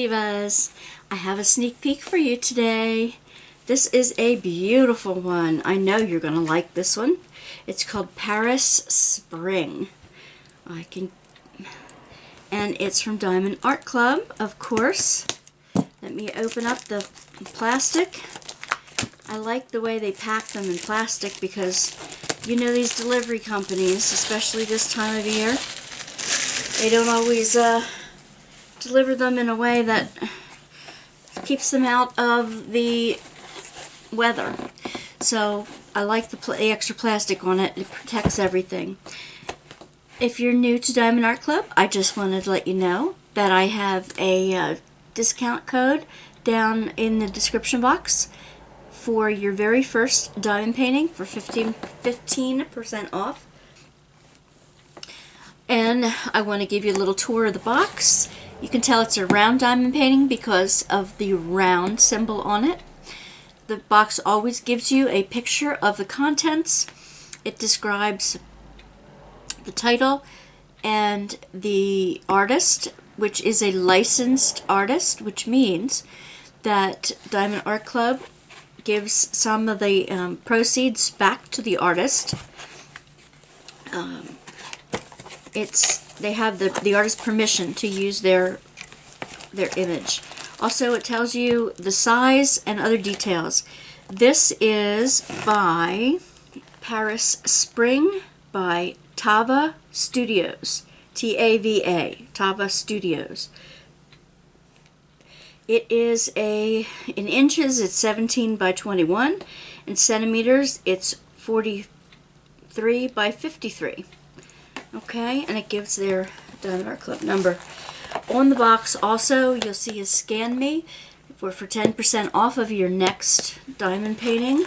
Divas, I have a sneak peek for you today. This is a beautiful one. I know you're going to like this one. It's called Paris Spring. And it's from Diamond Art Club, of course. Let me open up the plastic. I like the way they pack them in plastic because, you know, these delivery companies, especially this time of year, they don't always deliver them in a way that keeps them out of the weather. So I like the extra plastic on it. It protects everything. If you're new to Diamond Art Club, I just wanted to let you know that I have a discount code down in the description box for your very first diamond painting for 15% off. And I want to give you a little tour of the box. You can tell it's a round diamond painting because of the round symbol on it. The box always gives you a picture of the contents. It describes the title and the artist, which is a licensed artist, which means that Diamond Art Club gives some of the proceeds back to the artist. They have the artist's permission to use their image. Also, it tells you the size and other details. This is by Paris Spring by Tava Studios. T-A-V-A, Tava Studios. It is in inches, it's 17 by 21. In centimeters, it's 43 by 53. Okay, and it gives their Diamond Art Club number. On the box also, you'll see a Scan Me for 10% off of your next diamond painting.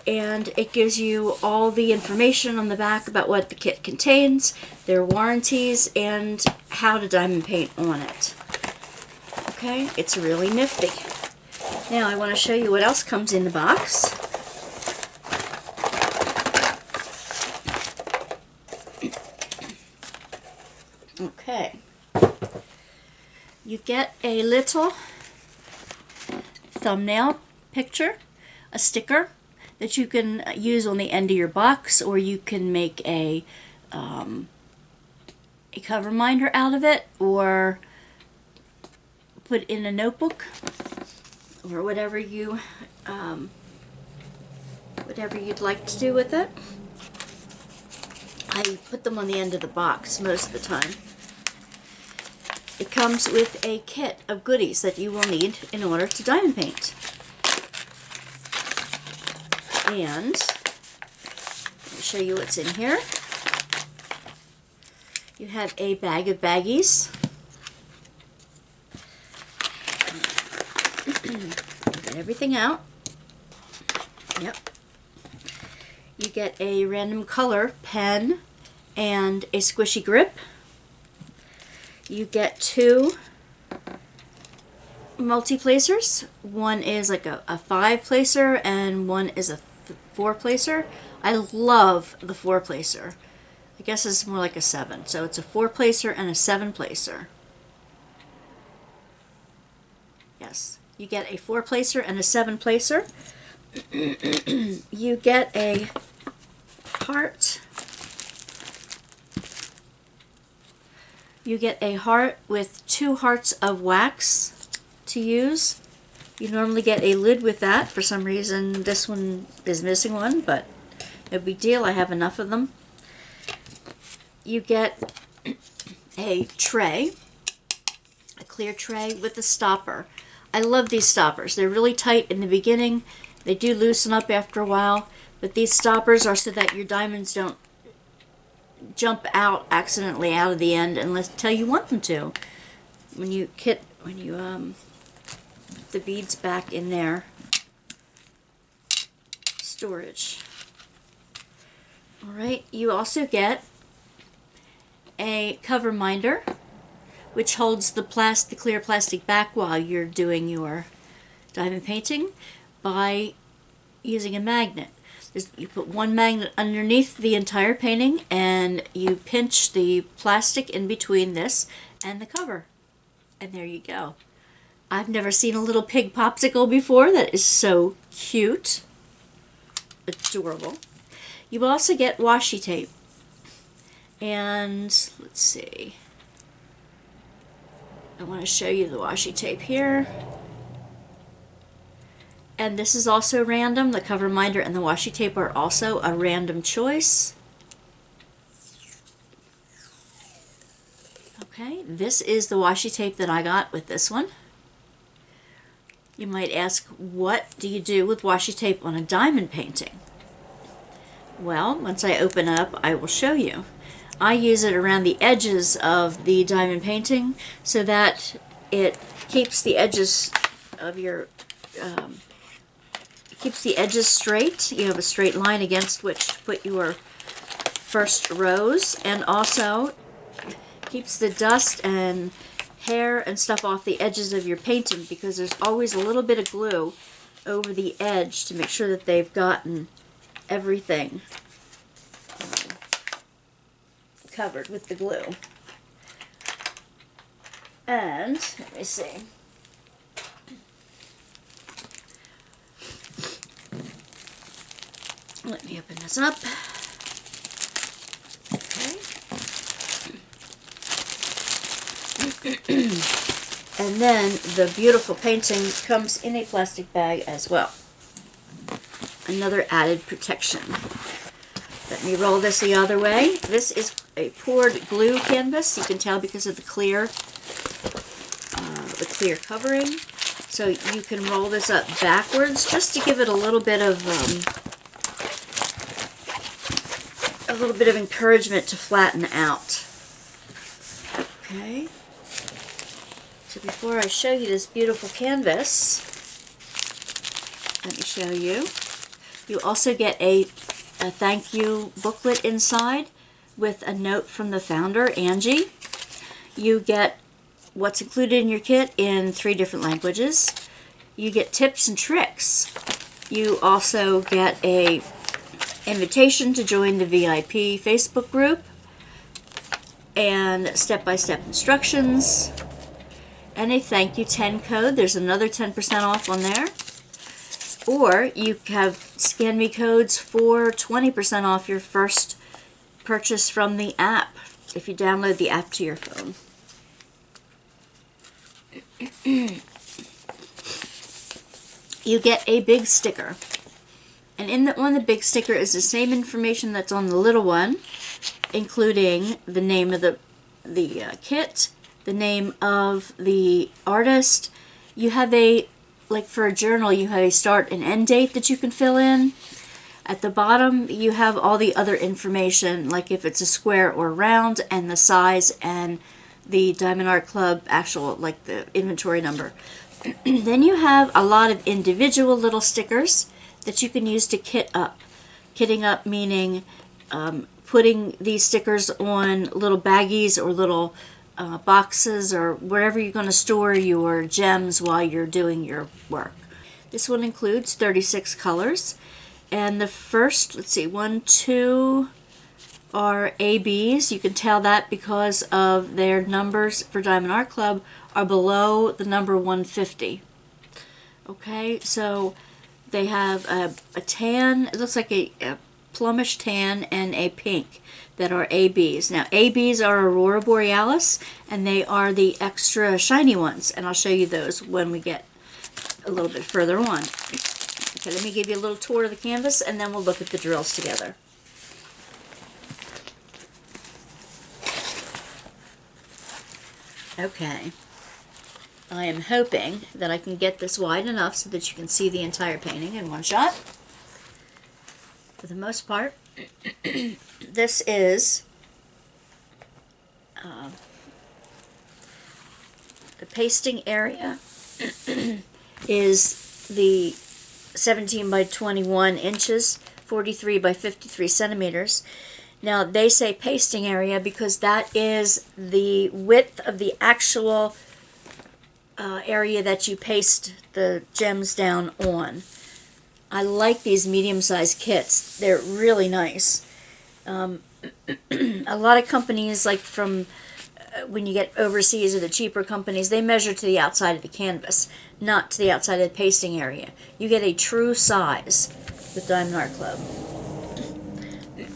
And it gives you all the information on the back about what the kit contains, their warranties, and how to diamond paint on it. Okay, it's really nifty. Now I want to show you what else comes in the box. Okay. You get a little thumbnail picture, a sticker that you can use on the end of your box, or you can make a cover minder out of it, or put in a notebook, or whatever you'd like to do with it. I put them on the end of the box most of the time. It comes with a kit of goodies that you will need in order to diamond paint. And let me show you what's in here. You have a bag of baggies. Get everything out. Yep. You get a random color pen and a squishy grip. You get two multi-placers. One is like a 5-placer and one is a 4-placer. I love the 4-placer. I guess it's more like a 7. So it's a 4-placer and a 7-placer. Yes, you get a 4-placer and a 7-placer. You get a heart. You get a heart with 2 hearts of wax to use. You normally get a lid with that. For some reason, this one is missing one, but no big deal. I have enough of them. You get a tray, a clear tray with a stopper. I love these stoppers. They're really tight in the beginning. They do loosen up after a while, but these stoppers are so that your diamonds don't jump out accidentally out of the end until you want them to. When you put the beads back in their storage. Alright, you also get a cover minder, which holds the clear plastic back while you're doing your diamond painting by using a magnet. You put one magnet underneath the entire painting and you pinch the plastic in between this and the cover. And there you go. I've never seen a little pig popsicle before. That is so cute. Adorable. You also get washi tape. And let's see. I want to show you the washi tape here. And this is also random. The cover minder and the washi tape are also a random choice. Okay, this is the washi tape that I got with this one. You might ask, what do you do with washi tape on a diamond painting? Well, once I open up, I will show you. I use it around the edges of the diamond painting so that it keeps the edges of your keeps the edges straight. You have a straight line against which to put your first rows, and also keeps the dust and hair and stuff off the edges of your painting, because there's always a little bit of glue over the edge to make sure that they've gotten everything covered with the glue. And let me see. Let me open this up. Okay. And then the beautiful painting comes in a plastic bag as well. Another added protection. Let me roll this the other way. This is a poured glue canvas. You can tell because of the clear covering. So you can roll this up backwards just to give it a little bit of encouragement to flatten out. Okay. So before I show you this beautiful canvas, let me show you. You also get a thank you booklet inside with a note from the founder, Angie. You get what's included in your kit in 3 different languages. You get tips and tricks. You also get a invitation to join the VIP Facebook group and step-by-step instructions and a thank you 10 code. There's another 10% off on there. Or you have Scan Me codes for 20% off your first purchase from the app if you download the app to your phone. You get a big sticker. And in on the big sticker is the same information that's on the little one, including the name of the kit, the name of the artist. You have like for a journal, you have a start and end date that you can fill in. At the bottom, you have all the other information, like if it's a square or round, and the size, and the Diamond Art Club actual, like the inventory number. Then you have a lot of individual little stickers that you can use to kit up. Kitting up meaning putting these stickers on little baggies or little boxes or wherever you're going to store your gems while you're doing your work. This one includes 36 colors, and the first, let's see, 1, 2 are ABs. You can tell that because of their numbers for Diamond Art Club are below the number 150. Okay, so they have a tan, it looks like a plumish tan, and a pink that are ABs. Now, ABs are Aurora Borealis, and they are the extra shiny ones, and I'll show you those when we get a little bit further on. Okay, let me give you a little tour of the canvas, and then we'll look at the drills together. Okay. I am hoping that I can get this wide enough so that you can see the entire painting in one shot. For the most part, this is the pasting area is the 17 by 21 inches, 43 by 53 centimeters. Now, they say pasting area because that is the width of the actual area that you paste the gems down on. I like these medium-sized kits. They're really nice. A lot of companies, like from when you get overseas or the cheaper companies, they measure to the outside of the canvas, not to the outside of the pasting area. You get a true size with Diamond Art Club.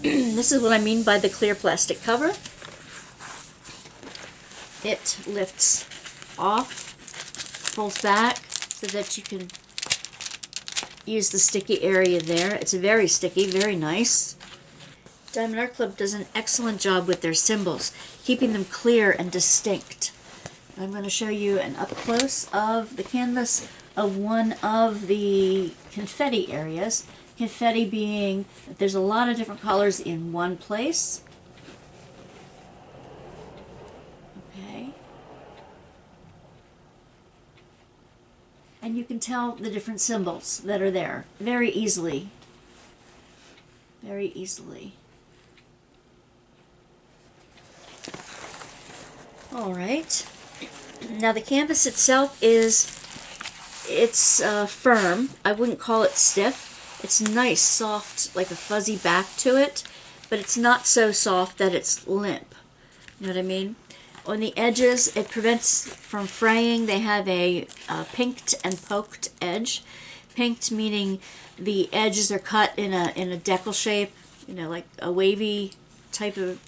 This is what I mean by the clear plastic cover. It lifts off, pulls back so that you can use the sticky area there. It's very sticky, very nice. Diamond Art Club does an excellent job with their symbols, keeping them clear and distinct. I'm going to show you an up-close of the canvas of one of the confetti areas. Confetti being that there's a lot of different colors in one place. Okay. And you can tell the different symbols that are there very easily. Very easily. All right. Now the canvas itself it's firm. I wouldn't call it stiff. It's nice, soft, like a fuzzy back to it, but it's not so soft that it's limp. You know what I mean? On the edges, it prevents from fraying. They have a pinked and poked edge. Pinked meaning the edges are cut in a decal shape, you know, like a wavy type of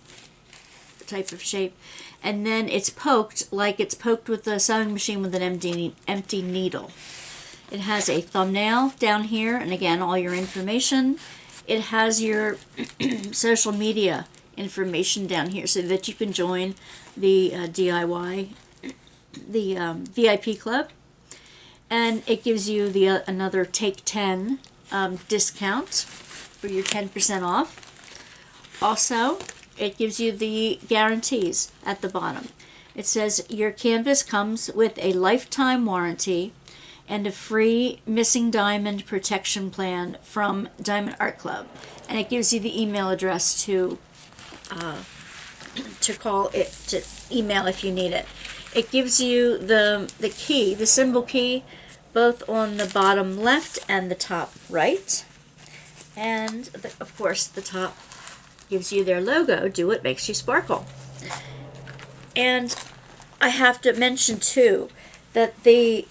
shape. And then it's poked like it's poked with a sewing machine with an empty needle. It has a thumbnail down here, and again, all your information. It has your social media information down here so that you can join the DIY, the VIP club. And it gives you another Take 10 discount for your 10% off. Also, it gives you the guarantees at the bottom. It says your canvas comes with a lifetime warranty and a free missing diamond protection plan from Diamond Art Club. And it gives you the email address to call it, to email if you need it. It gives you the key, the symbol key, both on the bottom left and the top right. And of course the top gives you their logo, Do What Makes You Sparkle. And I have to mention too that the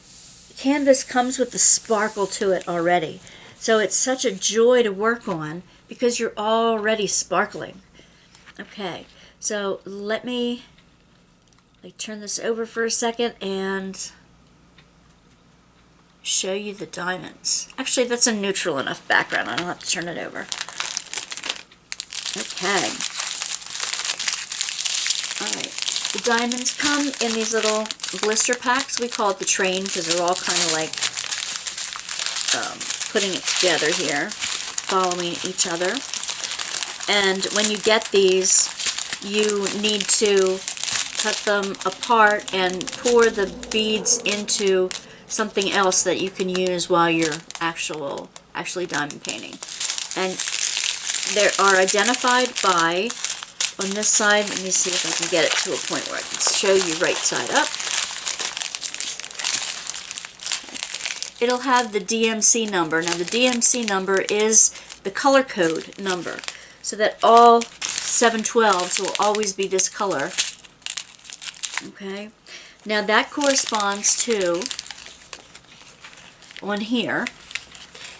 canvas comes with the sparkle to it already. So it's such a joy to work on because you're already sparkling. Okay, so let me turn this over for a second and show you the diamonds. Actually, that's a neutral enough background. I don't have to turn it over. Okay. Alright. The diamonds come in these little blister packs. We call it the train because they're all kind of like putting it together here, following each other. And when you get these, you need to cut them apart and pour the beads into something else that you can use while you're actually diamond painting. And they are identified by, on this side, let me see if I can get it to a point where I can show you right side up. It'll have the DMC number. Now the DMC number is the color code number, so that all 712s will always be this color. Okay, now that corresponds to, on here,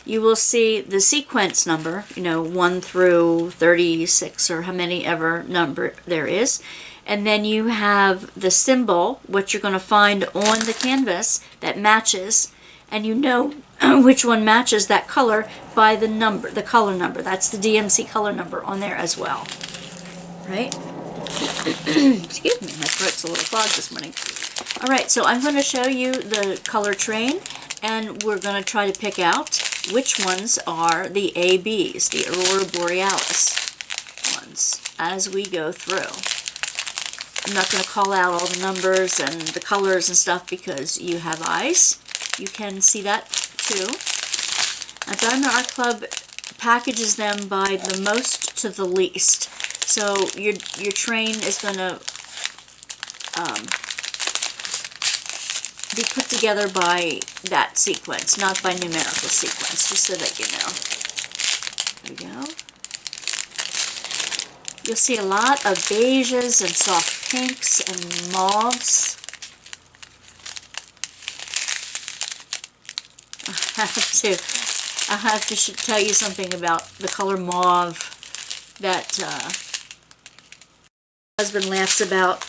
you will see the sequence number, 1 through 36 or how many ever number there is. And then you have the symbol, what you're going to find on the canvas that matches, and you know which one matches that color by the number, the color number. That's the DMC color number on there as well. Right? Excuse me, my throat's a little clogged this morning. Alright, so I'm going to show you the color train, and we're going to try to pick out which ones are the ABs, the Aurora Borealis ones, as we go through. I'm not going to call out all the numbers and the colors and stuff because you have eyes. You can see that too. Now, Diamond Art Club packages them by the most to the least. So your train is going to be put together by that sequence, not by numerical sequence, just so that you know. There we go. You'll see a lot of beiges and soft pinks and mauves. I have to tell you something about the color mauve that my husband laughs about.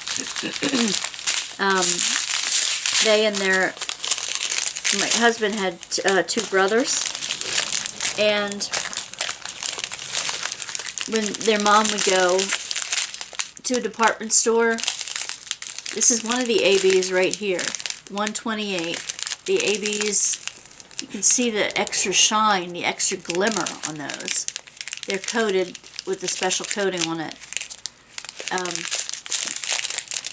My husband had two brothers, and when their mom would go to a department store, this is one of the ABs right here, 128. The ABs, you can see the extra shine, the extra glimmer on those. They're coated with a special coating on it.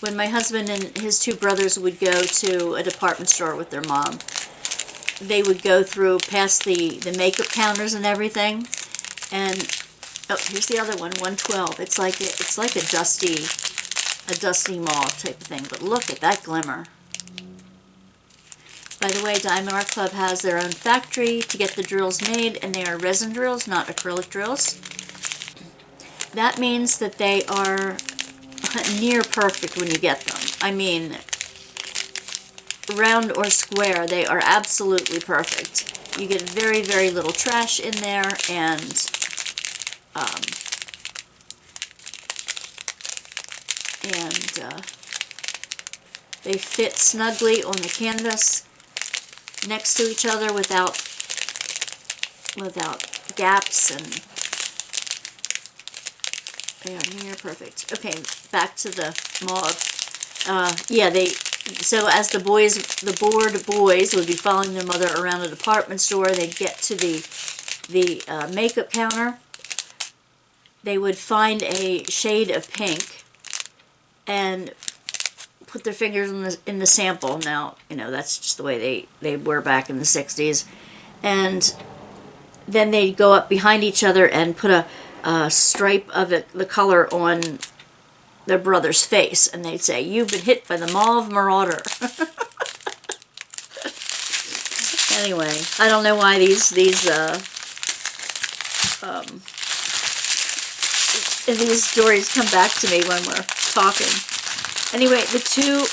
When my husband and his two brothers would go to a department store with their mom, they would go through past the makeup counters and everything, and oh, here's the other one, 112. It's like a dusty mauve type of thing, but look at that glimmer. By the way, Diamond Art Club has their own factory to get the drills made, and they are resin drills, not acrylic drills. That means that they are near perfect when you get them. I mean, round or square, they are absolutely perfect. You get very, very little trash in there, and they fit snugly on the canvas next to each other without gaps, and they are near perfect. Okay, back to the mauve. So as the bored boys would be following their mother around a department store, they'd get to the makeup counter. They would find a shade of pink and put their fingers in the sample. Now, you know, that's just the way they were back in the 60s. And then they'd go up behind each other and put a stripe of the color on their brother's face, and they'd say, "You've been hit by the mauve marauder." Anyway, I don't know why these stories come back to me when we're talking. Anyway, the two,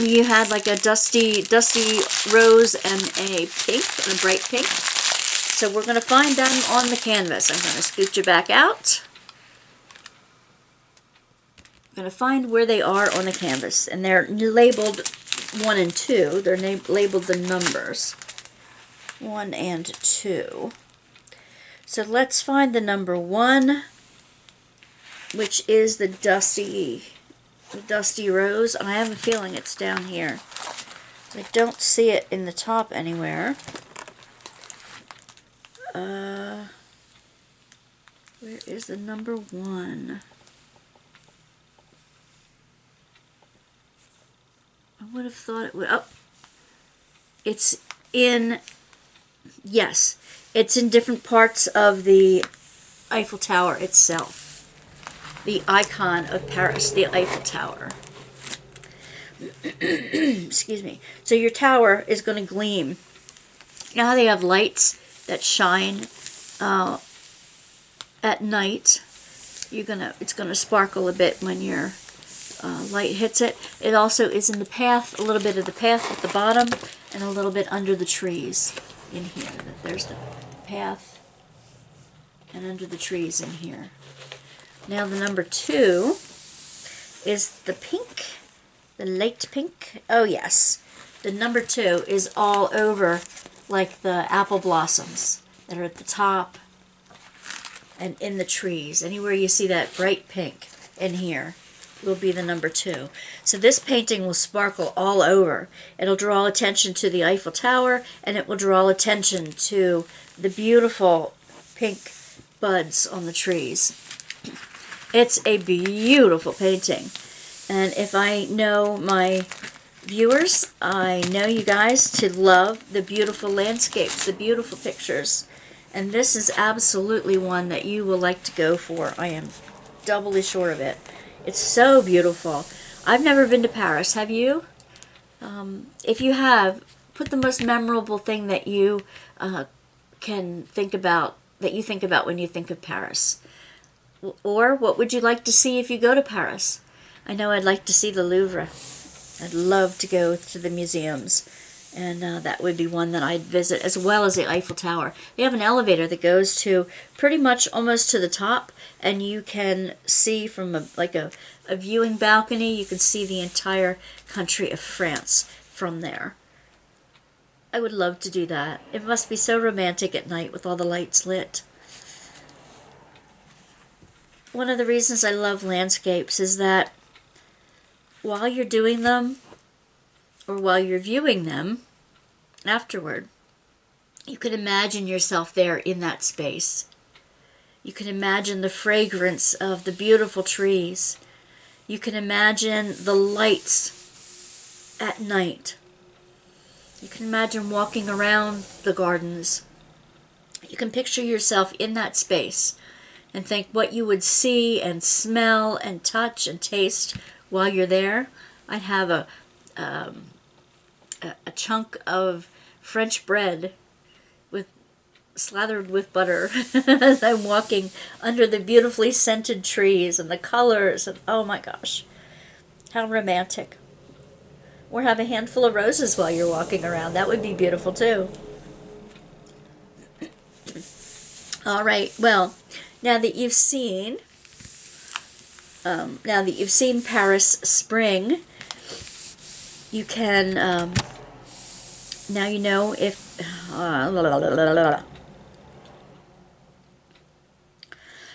you had like a dusty rose and a pink, and a bright pink. So we're going to find them on the canvas. I'm going to scoot you back out. I'm going to find where they are on the canvas. And they're labeled 1 and 2. They're labeled the numbers. 1 and 2. So let's find the number 1, which is the dusty rose. And I have a feeling it's down here. I don't see it in the top anywhere. Where is the number 1? I would have thought it would. Oh, it's in. Yes, it's in different parts of the Eiffel Tower itself. The icon of Paris, the Eiffel Tower. Excuse me. So your tower is going to gleam. You know how they have lights that shine at night? It's gonna sparkle a bit when your light hits it. It also is in the path, a little bit of the path at the bottom, and a little bit under the trees in here. There's the path and under the trees in here. Now the number 2 is the pink, the light pink. Oh yes, the number 2 is all over, like the apple blossoms that are at the top and in the trees. Anywhere you see that bright pink in here will be the number 2. So this painting will sparkle all over. It'll draw attention to the Eiffel Tower, and it will draw attention to the beautiful pink buds on the trees. It's a beautiful painting. And if I know my viewers, I know you guys to love the beautiful landscapes, the beautiful pictures. And this is absolutely one that you will like to go for. I am doubly sure of it. It's so beautiful. I've never been to Paris. Have you? If you have, put the most memorable thing that you can think about, that you think about when you think of Paris. Or what would you like to see if you go to Paris? I know I'd like to see the Louvre. I'd love to go to the museums, and that would be one that I'd visit, as well as the Eiffel Tower. They have an elevator that goes to pretty much almost to the top, and you can see from a viewing balcony, you can see the entire country of France from there. I would love to do that. It must be so romantic at night with all the lights lit. One of the reasons I love landscapes is that while you're doing them, or while you're viewing them afterward, you can imagine yourself there in that space. You can imagine the fragrance of the beautiful trees. You can imagine the lights at night. You can imagine walking around the gardens. You can picture yourself in that space and think what you would see and smell and touch and taste while you're there. I'd have a chunk of French bread slathered with butter as I'm walking under the beautifully scented trees and the colors, and oh my gosh, how romantic. Or have a handful of roses while you're walking around. That would be beautiful too. All right, well, now that you've seen Paris Spring, you can now you know if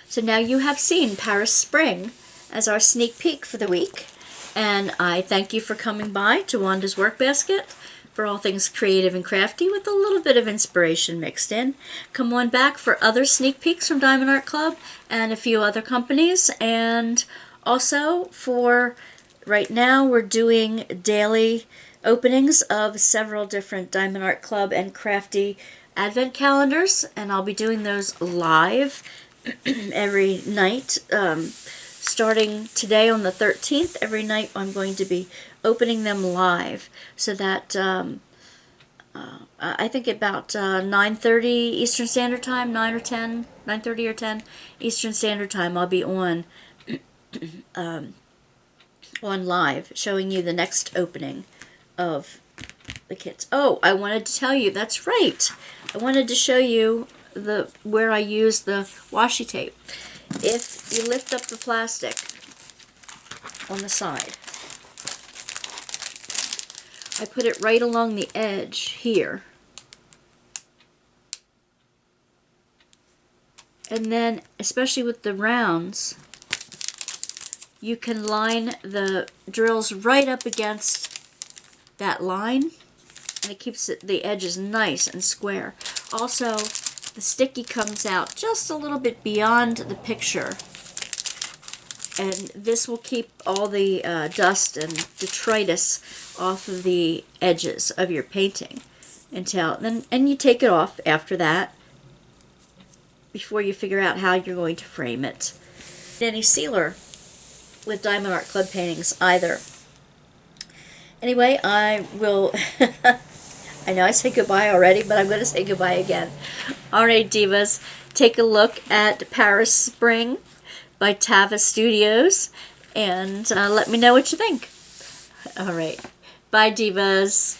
so now you have seen Paris Spring as our sneak peek for the week, and I thank you for coming by to Wanda's Workbasket for all things creative and crafty with a little bit of inspiration mixed in. Come on back for other sneak peeks from Diamond Art Club and a few other companies, and also for right now we're doing daily openings of several different Diamond Art Club and crafty advent calendars, and I'll be doing those live every night. Starting today on the 13th, every night I'm going to be opening them live, so that I think about 9:30 Eastern Standard Time, 9:30 or 10 Eastern Standard Time, I'll be on live showing you the next opening of the kits. Oh, I wanted to tell you, that's right, I wanted to show you where I use the washi tape. If you lift up the plastic on the side, I put it right along the edge here. And then, especially with the rounds, you can line the drills right up against that line, and it keeps the edges nice and square. Also, the sticky comes out just a little bit beyond the picture, and this will keep all the dust and detritus off of the edges of your painting and you take it off after that before you figure out how you're going to frame it. Any sealer with Diamond Art Club paintings either. Anyway, I will I know I said goodbye already, but I'm going to say goodbye again. Alright, divas, take a look at Paris Spring by Tava Studios, and let me know what you think. Alright, bye, divas.